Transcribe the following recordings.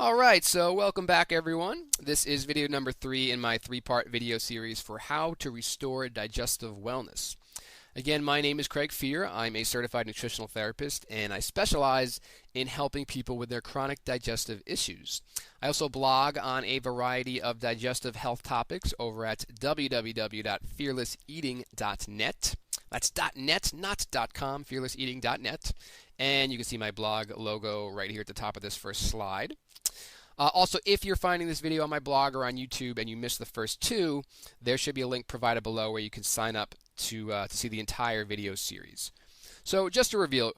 Alright, so welcome back everyone. This is video number 3 in my 3-part video series for how to restore digestive wellness. Again, my name is Craig Fear. I'm a certified nutritional therapist and I specialize in helping people with their chronic digestive issues. I also blog on a variety of digestive health topics over at www.fearlesseating.net. That's .net, not .com, fearlesseating.net. And you can see my blog logo right here at the top of this first slide. Also, if you're finding this video on my blog or on YouTube and you missed the first two, there should be a link provided below where you can sign up to see the entire video series. So just to review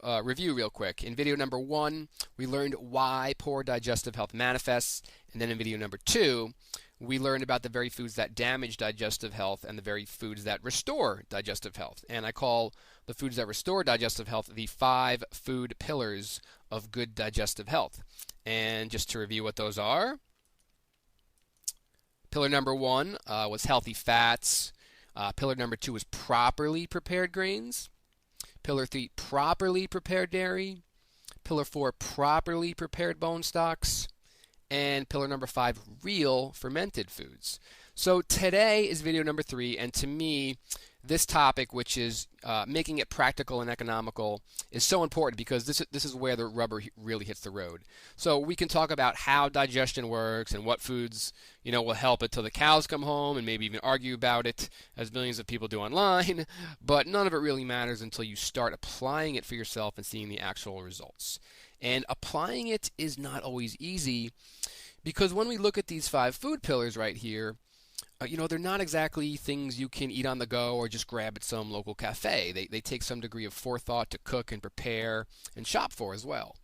real quick, in video number 1, we learned why poor digestive health manifests, and then in video number 2, we learned about the very foods that damage digestive health and the very foods that restore digestive health. And I call the foods that restore digestive health the 5 food pillars of good digestive health. And just to review what those are, pillar number 1 was healthy fats. Pillar number 2 was properly prepared grains. Pillar 3, properly prepared dairy. Pillar 4, properly prepared bone stocks. And pillar number 5, real fermented foods. So today is video number 3, and to me, this topic, which is making it practical and economical, is so important because this is where the rubber really hits the road. So we can talk about how digestion works and what foods will help it till the cows come home, and maybe even argue about it, as millions of people do online. But none of it really matters until you start applying it for yourself and seeing the actual results. And applying it is not always easy because when we look at these 5 food pillars right here, they're not exactly things you can eat on the go or just grab at some local cafe. They take some degree of forethought to cook and prepare and shop for as well.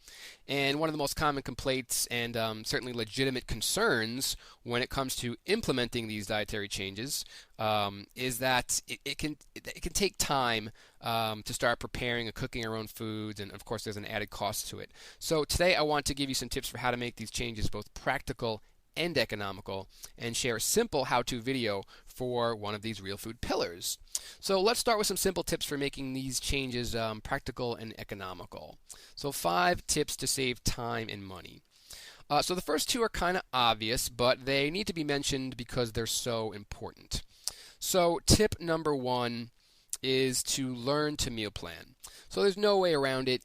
And one of the most common complaints and certainly legitimate concerns when it comes to implementing these dietary changes is that it can take time to start preparing and cooking our own foods, and of course there's an added cost to it. So today I want to give you some tips for how to make these changes both practical and economical, and share a simple how-to video for one of these real food pillars. So let's start with some simple tips for making these changes practical and economical. So 5 tips to save time and money. So the first 2 are kind of obvious, but they need to be mentioned because they're so important. So tip number 1 is to learn to meal plan. So there's no way around it.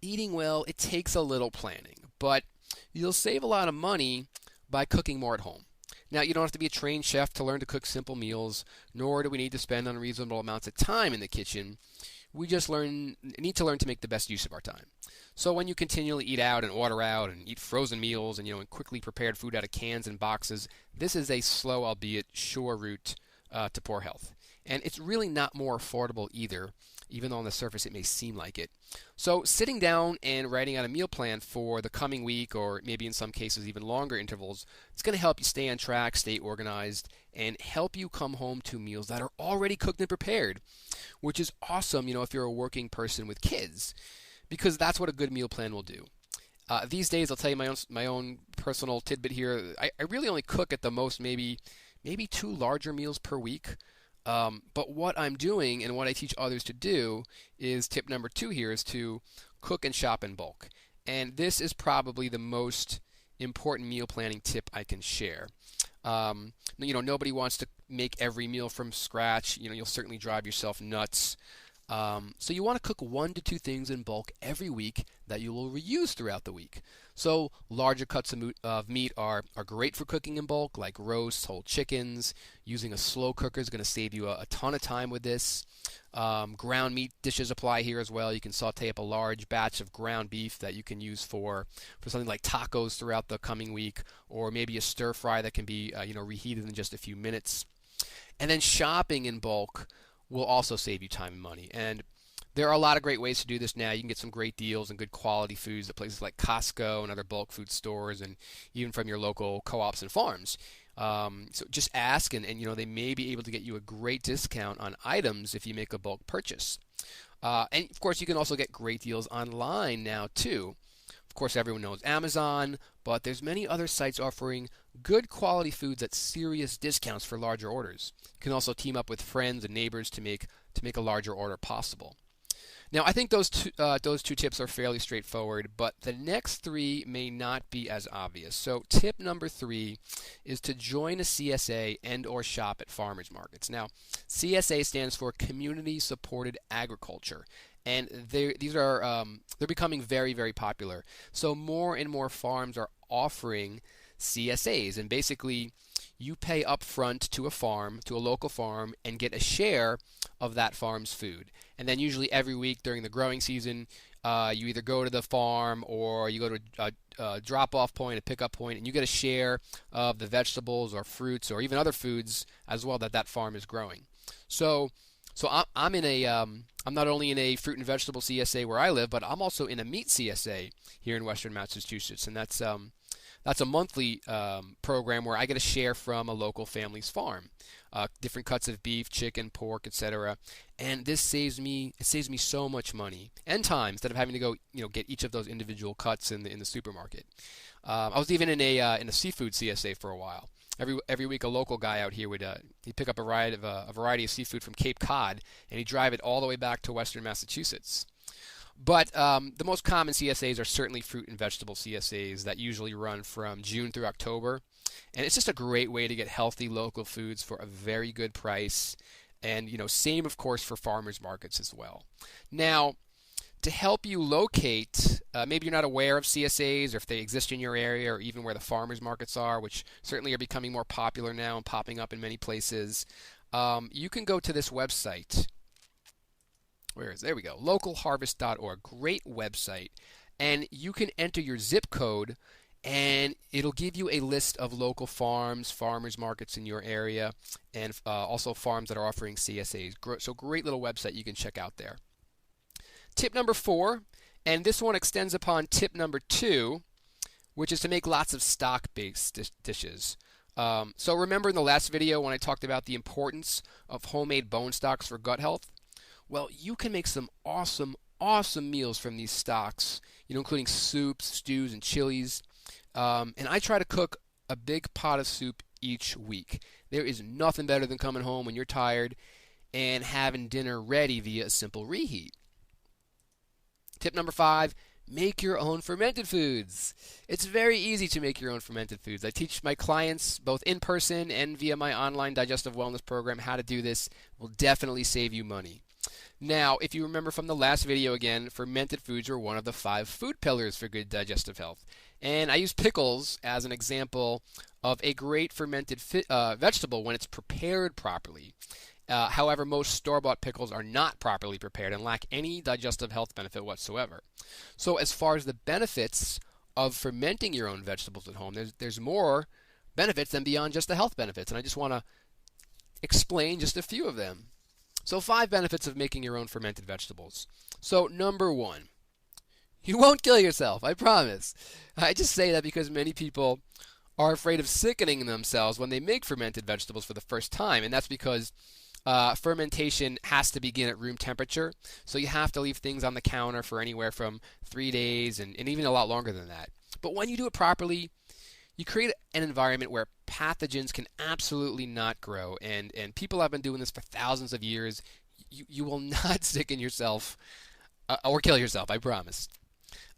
Eating well, it takes a little planning, but you'll save a lot of money by cooking more at home. Now, you don't have to be a trained chef to learn to cook simple meals, nor do we need to spend unreasonable amounts of time in the kitchen. We just need to learn to make the best use of our time. So when you continually eat out and order out and eat frozen meals and quickly prepared food out of cans and boxes, this is a slow, albeit sure route to poor health. And it's really not more affordable either, even though on the surface it may seem like it. So sitting down and writing out a meal plan for the coming week, or maybe in some cases even longer intervals, it's going to help you stay on track, stay organized, and help you come home to meals that are already cooked and prepared, which is awesome, if you're a working person with kids, because that's what a good meal plan will do. These days, I'll tell you my own personal tidbit here. I really only cook at the most maybe 2 larger meals per week. But what I'm doing and what I teach others to do is tip number 2 here is to cook and shop in bulk. And this is probably the most important meal planning tip I can share. Nobody wants to make every meal from scratch. You'll certainly drive yourself nuts. So you want to cook 1 to 2 things in bulk every week that you will reuse throughout the week. So larger cuts of meat are great for cooking in bulk, like roasts, whole chickens. Using a slow cooker is going to save you a ton of time with this. Ground meat dishes apply here as well. You can saute up a large batch of ground beef that you can use for something like tacos throughout the coming week, or maybe a stir fry that can be reheated in just a few minutes. And then shopping in bulk will also save you time and money. And there are a lot of great ways to do this now. You can get some great deals and good quality foods at places like Costco and other bulk food stores, and even from your local co-ops and farms. So just ask, and they may be able to get you a great discount on items if you make a bulk purchase. And of course, you can also get great deals online now too. Of course, everyone knows Amazon, but there's many other sites offering good quality foods at serious discounts for larger orders. You can also team up with friends and neighbors to make a larger order possible. Now, I think those two tips are fairly straightforward, but the next three may not be as obvious. So, tip number 3 is to join a CSA and/or shop at farmers markets. Now, CSA stands for Community Supported Agriculture, and they're becoming very, very popular. So, more and more farms are offering CSAs, and basically, you pay up front to a farm, to a local farm, and get a share of that farm's food. And then usually every week during the growing season, you either go to the farm or you go to a drop-off point, a pickup point, and you get a share of the vegetables or fruits or even other foods as well that farm is growing. So I'm in I'm not only in a fruit and vegetable CSA where I live, but I'm also in a meat CSA here in Western Massachusetts, and that's a monthly program where I get a share from a local family's farm, different cuts of beef, chicken, pork, etc. And this saves me so much money and time instead of having to go get each of those individual cuts in the supermarket. I was even in a seafood CSA for a while. Every week, a local guy out here would he'd pick up a variety of seafood from Cape Cod, and he'd drive it all the way back to Western Massachusetts. But the most common CSAs are certainly fruit and vegetable CSAs that usually run from June through October. And it's just a great way to get healthy local foods for a very good price. And, same, of course, for farmers markets as well. Now, to help you locate, maybe you're not aware of CSAs or if they exist in your area or even where the farmers markets are, which certainly are becoming more popular now and popping up in many places, you can go to this website. There we go, localharvest.org. Great website. And you can enter your zip code, and it'll give you a list of local farms, farmers markets in your area, and also farms that are offering CSAs. So great little website you can check out there. Tip number 4, and this one extends upon tip number 2, which is to make lots of stock-based dishes. So remember in the last video when I talked about the importance of homemade bone stocks for gut health? Well, you can make some awesome meals from these stocks, including soups, stews, and chilies. And I try to cook a big pot of soup each week. There is nothing better than coming home when you're tired and having dinner ready via a simple reheat. Tip number 5, make your own fermented foods. It's very easy to make your own fermented foods. I teach my clients both in person and via my online digestive wellness program how to do this. It will definitely save you money. Now, if you remember from the last video again, fermented foods are one of the 5 food pillars for good digestive health. And I use pickles as an example of a great fermented vegetable when it's prepared properly. However, most store-bought pickles are not properly prepared and lack any digestive health benefit whatsoever. So as far as the benefits of fermenting your own vegetables at home, there's more benefits than beyond just the health benefits. And I just want to explain just a few of them. So 5 benefits of making your own fermented vegetables. So number 1, you won't kill yourself, I promise. I just say that because many people are afraid of sickening themselves when they make fermented vegetables for the first time, and that's because fermentation has to begin at room temperature, so you have to leave things on the counter for anywhere from 3 days and even a lot longer than that. But when you do it properly, you create an environment where pathogens can absolutely not grow, and people have been doing this for thousands of years. You will not sicken yourself or kill yourself, I promise.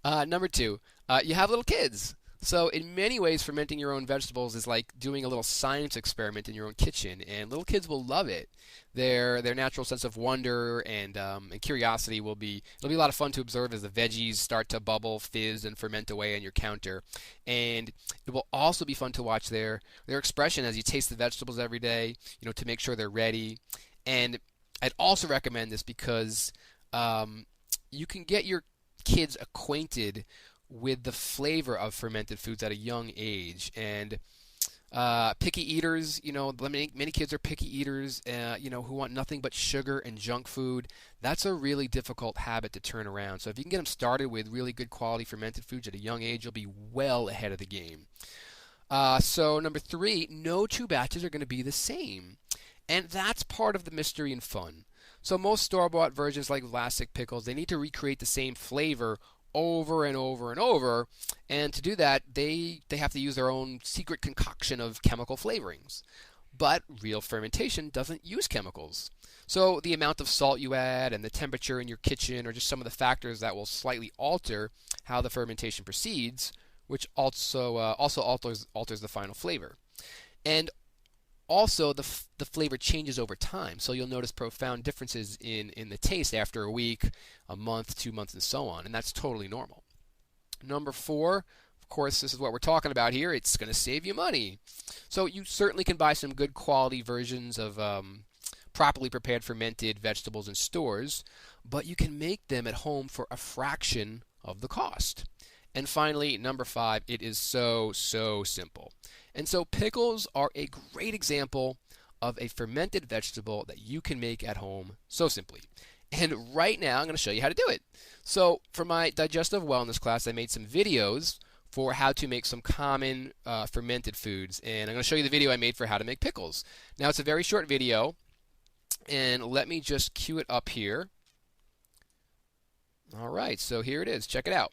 Number 2, you have little kids. So in many ways, fermenting your own vegetables is like doing a little science experiment in your own kitchen, and little kids will love it. Their natural sense of wonder and curiosity it'll be a lot of fun to observe as the veggies start to bubble, fizz, and ferment away on your counter. And it will also be fun to watch their expression as you taste the vegetables every day, to make sure they're ready. And I'd also recommend this because you can get your kids acquainted with the flavor of fermented foods at a young age. And picky eaters, many kids are picky eaters, who want nothing but sugar and junk food. That's a really difficult habit to turn around. So if you can get them started with really good quality fermented foods at a young age, you'll be well ahead of the game. So number 3, no 2 batches are going to be the same. And that's part of the mystery and fun. So most store-bought versions like Vlasic pickles, they need to recreate the same flavor over and over and over, and to do that they have to use their own secret concoction of chemical flavorings. But real fermentation doesn't use chemicals. So the amount of salt you add and the temperature in your kitchen are just some of the factors that will slightly alter how the fermentation proceeds, which also alters the final flavor. And also, the flavor changes over time, so you'll notice profound differences in the taste after a week, a month, 2 months, and so on, and that's totally normal. Number 4, of course, this is what we're talking about here. It's going to save you money. So you certainly can buy some good quality versions of properly prepared fermented vegetables in stores, but you can make them at home for a fraction of the cost. And finally, number 5, it is so simple. And so pickles are a great example of a fermented vegetable that you can make at home so simply. And right now, I'm going to show you how to do it. So for my digestive wellness class, I made some videos for how to make some common fermented foods. And I'm going to show you the video I made for how to make pickles. Now, it's a very short video, and let me just cue it up here. All right, so here it is. Check it out.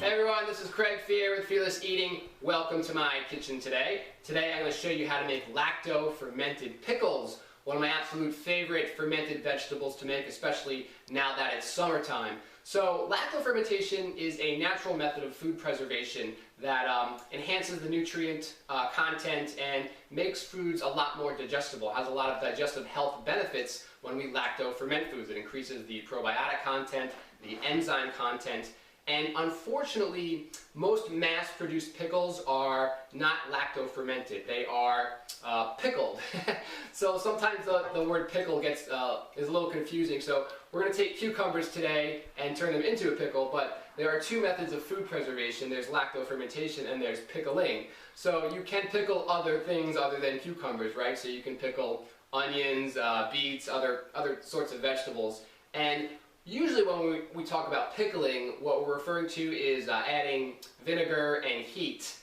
Hey everyone, this is Craig Fear with Fearless Eating. Welcome to my kitchen today. Today I'm going to show you how to make lacto-fermented pickles, one of my absolute favorite fermented vegetables to make, especially now that it's summertime. So lacto-fermentation is a natural method of food preservation that enhances the nutrient content and makes foods a lot more digestible, has a lot of digestive health benefits when we lacto-ferment foods. It increases the probiotic content, the enzyme content, and unfortunately, most mass-produced pickles are not lacto-fermented. They are pickled. So sometimes the word pickle is a little confusing. So we're going to take cucumbers today and turn them into a pickle, but there are 2 methods of food preservation. There's lacto-fermentation and there's pickling. So you can pickle other things other than cucumbers, right? So you can pickle onions, beets, other sorts of vegetables. And usually when we talk about pickling, what we're referring to is adding vinegar and heat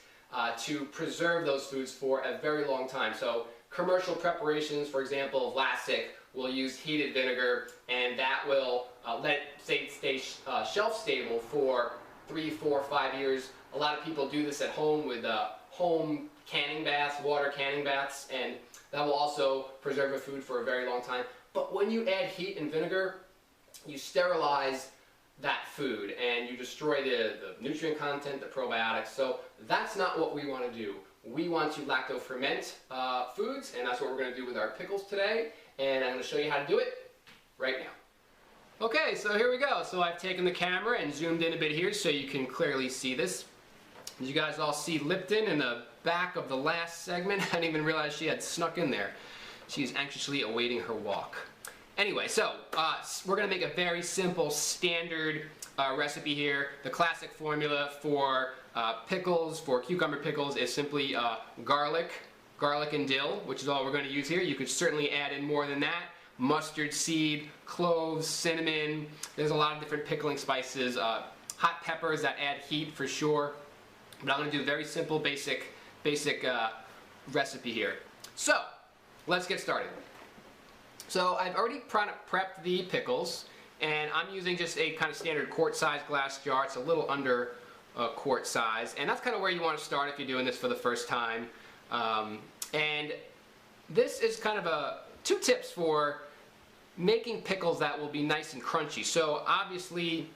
to preserve those foods for a very long time. So commercial preparations, for example, Vlasic, will use heated vinegar, and that will let it stay shelf stable for 3, 4, 5 years. A lot of people do this at home with home canning baths, water canning baths, and that will also preserve a food for a very long time. But when you add heat and vinegar, you sterilize that food and you destroy the nutrient content, the probiotics. So that's not what we want to do. We want to lacto-ferment foods, and that's what we're going to do with our pickles today. And I'm going to show you how to do it right now. Okay, so here we go. So I've taken the camera and zoomed in a bit here so you can clearly see this. As you guys all see Lipton in the back of the last segment. I didn't even realize she had snuck in there. She's anxiously awaiting her walk. Anyway, so we're going to make a very simple standard recipe here. The classic formula for pickles, for cucumber pickles, is simply garlic and dill, which is all we're going to use here. You could certainly add in more than that. Mustard seed, cloves, cinnamon. There's a lot of different pickling spices. Hot peppers that add heat for sure. But I'm going to do a very simple, basic recipe here. So, let's get started. So I've already prepped the pickles, and I'm using just a kind of standard quart-sized glass jar. It's a little under quart size, and that's kind of where you want to start if you're doing this for the first time. And this is kind of 2 tips for making pickles that will be nice and crunchy. So obviously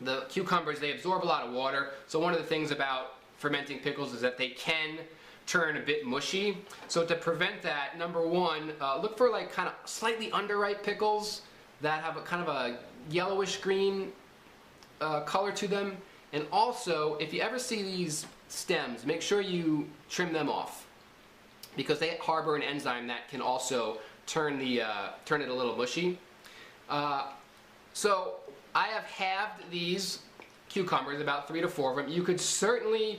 the cucumbers, they absorb a lot of water. So one of the things about fermenting pickles is that they can turn a bit mushy. So to prevent that, number 1, look for like kind of slightly underripe pickles that have a kind of a yellowish green color to them. And also, if you ever see these stems, make sure you trim them off, because they harbor an enzyme that can also turn it a little mushy. So I have halved these cucumbers, about 3 to 4 of them. You could certainly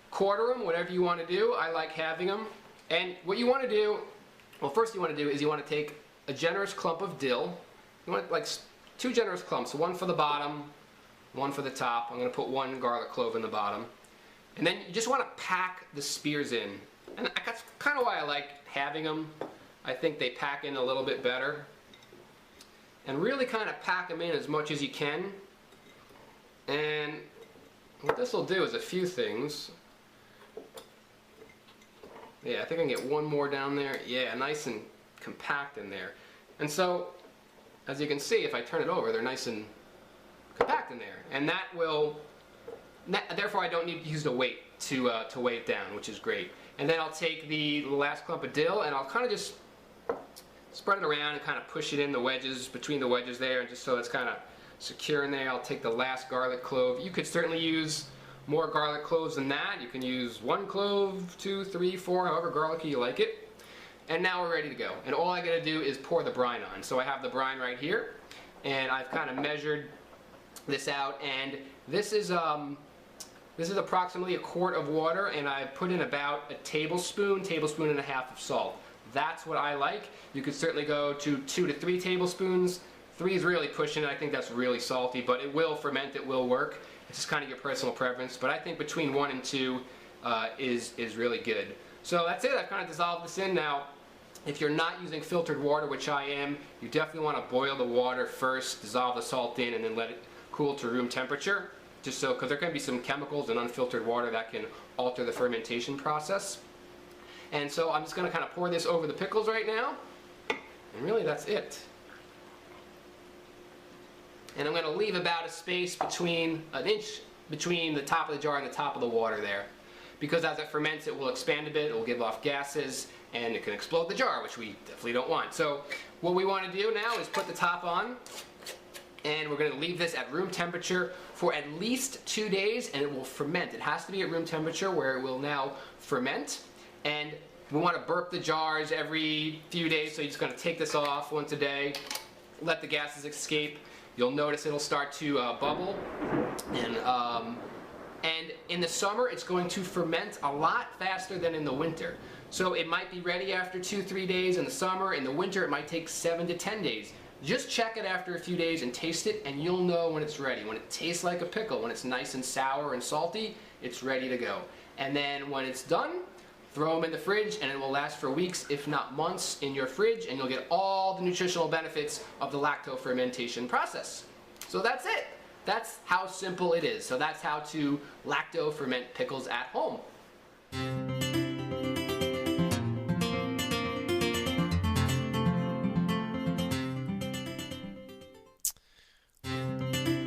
quarter them, whatever you want to do. I like having them. And what you want to do, well, first you want to do is you want to take a generous clump of dill. You want like 2 generous clumps, 1 for the bottom, 1 for the top. I'm going to put 1 garlic clove in the bottom. And then you just want to pack the spears in. And that's kind of why I like having them. I think they pack in a little bit better. And really kind of pack them in as much as you can. And what this will do is a few things. Yeah, I think I can get one more down there. Yeah, nice and compact in there. And so, as you can see, if I turn it over, they're nice and compact in there. And that will, therefore I don't need to use the weight to weigh it down, which is great. And then I'll take the last clump of dill and I'll kind of just spread it around and kind of push it in the wedges, between the wedges there, and just so it's kind of secure in there. I'll take the last garlic clove. You could certainly use more garlic cloves than that. You can use 1 clove, 2, 3, 4, however garlicky you like it. And now we're ready to go. And all I gotta do is pour the brine on. So I have the brine right here, and I've kind of measured this out, and this is approximately a quart of water, and I put in about a tablespoon and a half of salt. That's what I like. You could certainly go to 2 to 3 tablespoons. 3 is really pushing it. I think that's really salty, but it will ferment, it will work. It's just kind of your personal preference, but I think between 1 and 2 is really good. So that's it. I've kind of dissolved this in. Now, if you're not using filtered water, which I am, you definitely want to boil the water first, dissolve the salt in, and then let it cool to room temperature. Just so, because there can be some chemicals in unfiltered water that can alter the fermentation process. And so I'm just going to kind of pour this over the pickles right now. And really that's it. And I'm going to leave about a space between an inch between the top of the jar and the top of the water there. Because as it ferments, it will expand a bit, it will give off gases, and it can explode the jar, which we definitely don't want. So what we want to do now is put the top on, and we're going to leave this at room temperature for at least 2 days, and it will ferment. It has to be at room temperature where it will now ferment. And we want to burp the jars every few days, so you're just going to take this off once a day, let the gases escape. You'll notice it'll start to bubble, and in the summer it's going to ferment a lot faster than in the winter. So it might be ready after 2-3 days in the summer. In the winter it might take 7 to 10 days. Just check it after a few days and taste it, and you'll know when it's ready. When it tastes like a pickle, when it's nice and sour and salty, it's ready to go. And then when it's done, throw them in the fridge, and it will last for weeks, if not months, in your fridge, and you'll get all the nutritional benefits of the lacto-fermentation process. So that's it. That's how simple it is. So that's how to lacto-ferment pickles at home.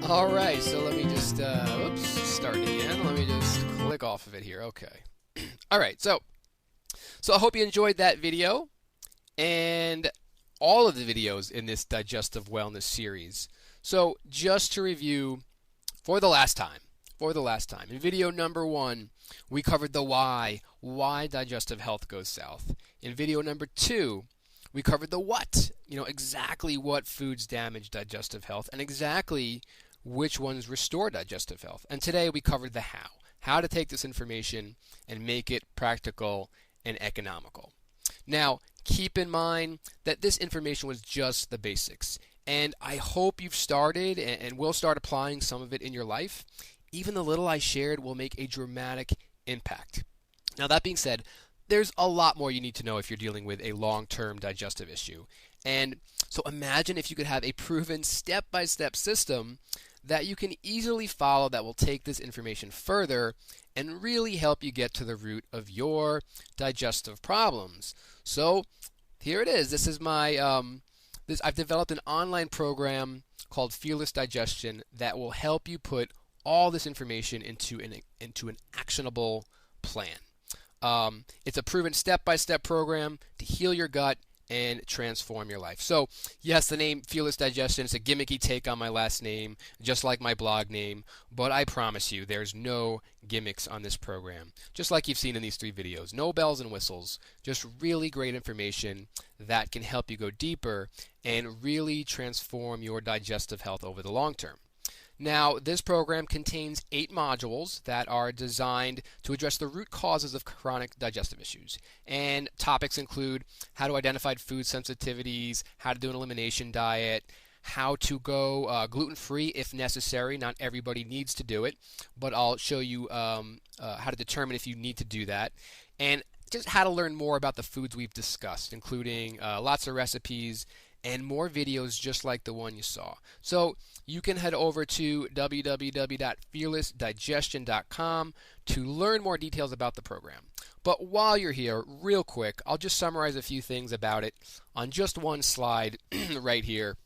All right, so let me just, start again. Let me just click off of it here. Okay. All right, so I hope you enjoyed that video and all of the videos in this digestive wellness series. So just to review for the last time, in video number 1, we covered the why digestive health goes south. In video number 2, we covered the what, exactly what foods damage digestive health and exactly which ones restore digestive health. And today we covered the how to take this information and make it practical and economical. Now, keep in mind that this information was just the basics, and I hope you've started and will start applying some of it in your life. Even the little I shared will make a dramatic impact. Now, that being said, there's a lot more you need to know if you're dealing with a long-term digestive issue. And so imagine if you could have a proven step-by-step system that you can easily follow that will take this information further and really help you get to the root of your digestive problems. So here it is. This is my I've developed an online program called Fearless Digestion that will help you put all this information into an actionable plan. It's a proven step-by-step program to heal your gut and transform your life. So yes, the name Fearless Digestion is a gimmicky take on my last name, just like my blog name, but I promise you there's no gimmicks on this program. Just like you've seen in these 3 videos. No bells and whistles, just really great information that can help you go deeper and really transform your digestive health over the long term. Now, this program contains 8 modules that are designed to address the root causes of chronic digestive issues. And topics include how to identify food sensitivities, how to do an elimination diet, how to go gluten-free if necessary. Not everybody needs to do it, but I'll show you how to determine if you need to do that. And just how to learn more about the foods we've discussed, including lots of recipes and more videos just like the one you saw. So you can head over to www.fearlessdigestion.com to learn more details about the program. But while you're here, real quick, I'll just summarize a few things about it on just one slide right here.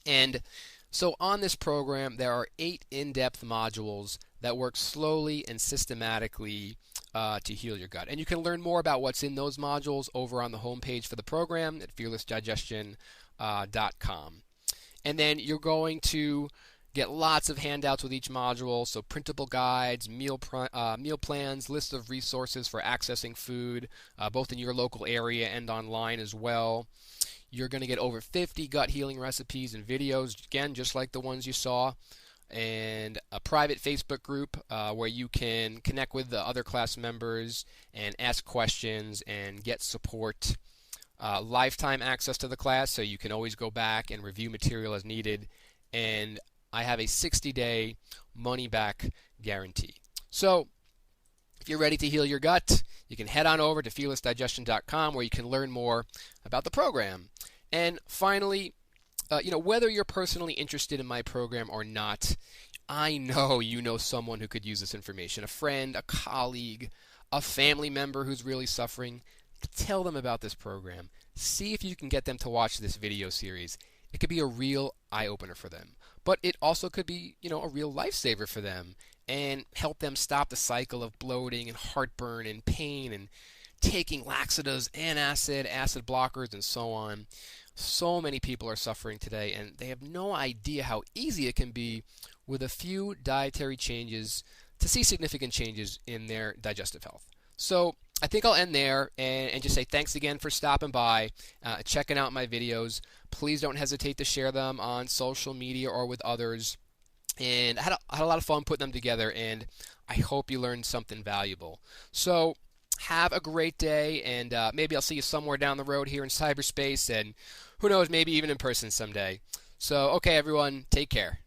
And so on this program, there are 8 in-depth modules that work slowly and systematically to heal your gut. And you can learn more about what's in those modules over on the homepage for the program at fearlessdigestion.com. And then you're going to get lots of handouts with each module, so printable guides, meal plans, lists of resources for accessing food, both in your local area and online as well. You're going to get over 50 gut healing recipes and videos, again, just like the ones you saw, and a private Facebook group where you can connect with the other class members and ask questions and get support. Lifetime access to the class, so you can always go back and review material as needed. And I have a 60-day money-back guarantee. So if you're ready to heal your gut, you can head on over to fearlessdigestion.com where you can learn more about the program. And finally, whether you're personally interested in my program or not, I know you know someone who could use this information. A friend, a colleague, a family member who's really suffering. Tell them about this program. See if you can get them to watch this video series. It could be a real eye-opener for them. But it also could be, a real lifesaver for them and help them stop the cycle of bloating and heartburn and pain and taking laxatives, antacid, acid blockers, and so on. So many people are suffering today, and they have no idea how easy it can be with a few dietary changes to see significant changes in their digestive health. So I think I'll end there and just say thanks again for stopping by, checking out my videos. Please don't hesitate to share them on social media or with others. And I had a lot of fun putting them together, and I hope you learned something valuable. So have a great day, and maybe I'll see you somewhere down the road here in cyberspace, and who knows, maybe even in person someday. So, okay, everyone, take care.